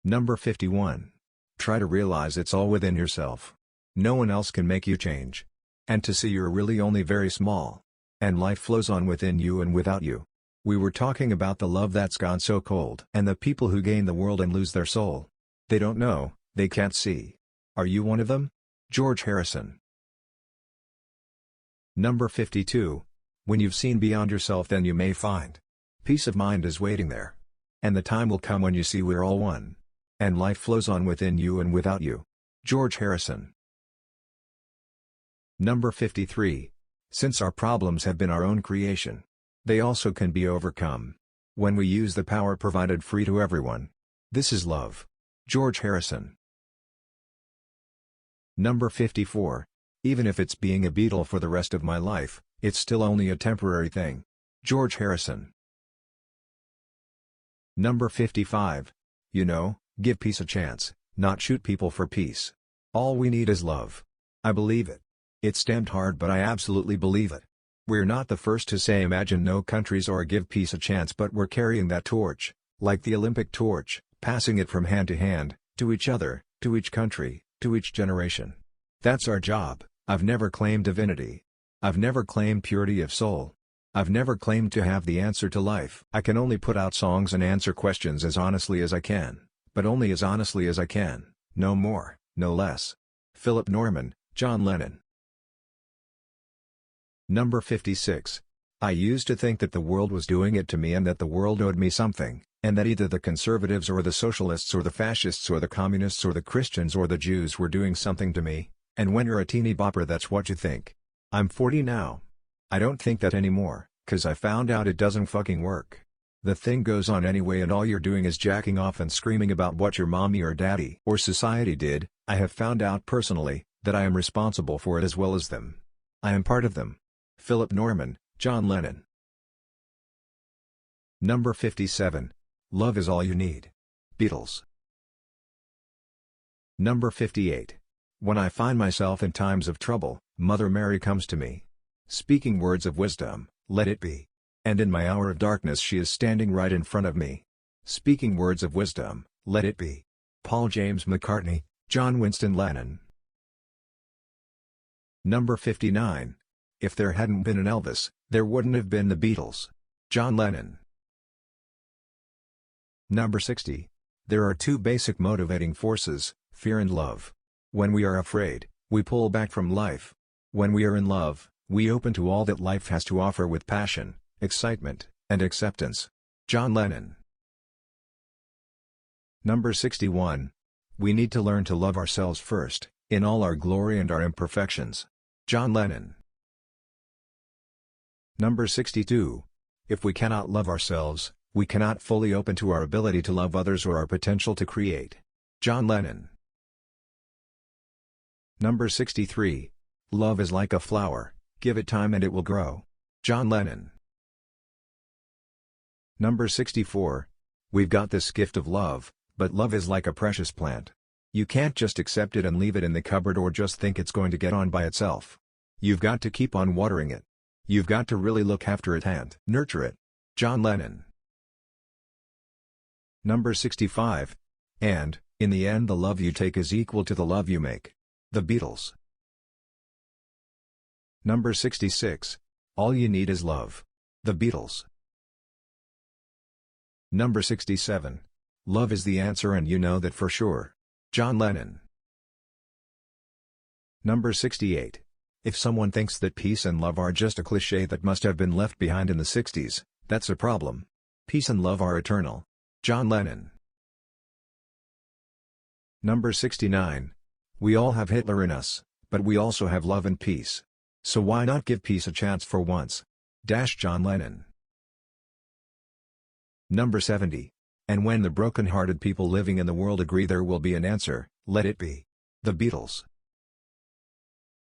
Number 51. Try to realize it's all within yourself. No one else can make you change. And to see you're really only very small. And life flows on within you and without you. We were talking about the love that's gone so cold. And the people who gain the world and lose their soul. They don't know, they can't see. Are you one of them? George Harrison. Number 52. When you've seen beyond yourself, then you may find peace of mind is waiting there. And the time will come when you see we're all one. And life flows on within you and without you. George Harrison. Number 53. Since our problems have been our own creation, they also can be overcome when we use the power provided free to everyone. This is love. George Harrison. Number 54. Even if it's being a Beatle for the rest of my life, it's still only a temporary thing. George Harrison. Number 55. You know, give peace a chance, not shoot people for peace. All we need is love. I believe it. It's stamped hard, but I absolutely believe it. We're not the first to say imagine no countries or give peace a chance, but we're carrying that torch, like the Olympic torch, passing it from hand to hand, to each other, to each country, to each generation. That's our job. I've never claimed divinity. I've never claimed purity of soul. I've never claimed to have the answer to life. I can only put out songs and answer questions as honestly as I can, but only as honestly as I can, no more, no less. Philip Norman, John Lennon. Number 56. I used to think that the world was doing it to me and that the world owed me something, and that either the conservatives or the socialists or the fascists or the communists or the Christians or the Jews were doing something to me, and when you're a teeny bopper that's what you think. I'm 40 now. I don't think that anymore, 'cause I found out it doesn't fucking work. The thing goes on anyway and all you're doing is jacking off and screaming about what your mommy or daddy or society did. I have found out personally, that I am responsible for it as well as them. I am part of them. Philip Norman, John Lennon. Number 57. Love is all you need. Beatles. Number 58. When I find myself in times of trouble, Mother Mary comes to me, speaking words of wisdom, let it be. And in my hour of darkness she is standing right in front of me, speaking words of wisdom, let it be. Paul James McCartney, John Winston Lennon. Number 59. If there hadn't been an Elvis, there wouldn't have been the Beatles. John Lennon. Number 60. There are two basic motivating forces, fear and love. When we are afraid, we pull back from life. When we are in love, we open to all that life has to offer with passion, excitement, and acceptance. John Lennon. Number 61. We need to learn to love ourselves first, in all our glory and our imperfections. John Lennon. Number 62. If we cannot love ourselves, we cannot fully open to our ability to love others or our potential to create. John Lennon. Number 63. Love is like a flower, give it time and it will grow. John Lennon. Number 64. We've got this gift of love, but love is like a precious plant. You can't just accept it and leave it in the cupboard or just think it's going to get on by itself. You've got to keep on watering it. You've got to really look after it and nurture it. John Lennon. Number 65. And, in the end the love you take is equal to the love you make. The Beatles. Number 66. All you need is love. The Beatles. Number 67. Love is the answer and you know that for sure. John Lennon. Number 68. If someone thinks that peace and love are just a cliché that must have been left behind in the 60s, that's a problem. Peace and love are eternal. John Lennon. Number 69. We all have Hitler in us, but we also have love and peace. So why not give peace a chance for once? John Lennon. Number 70. And when the broken-hearted people living in the world agree there will be an answer, let it be. The Beatles.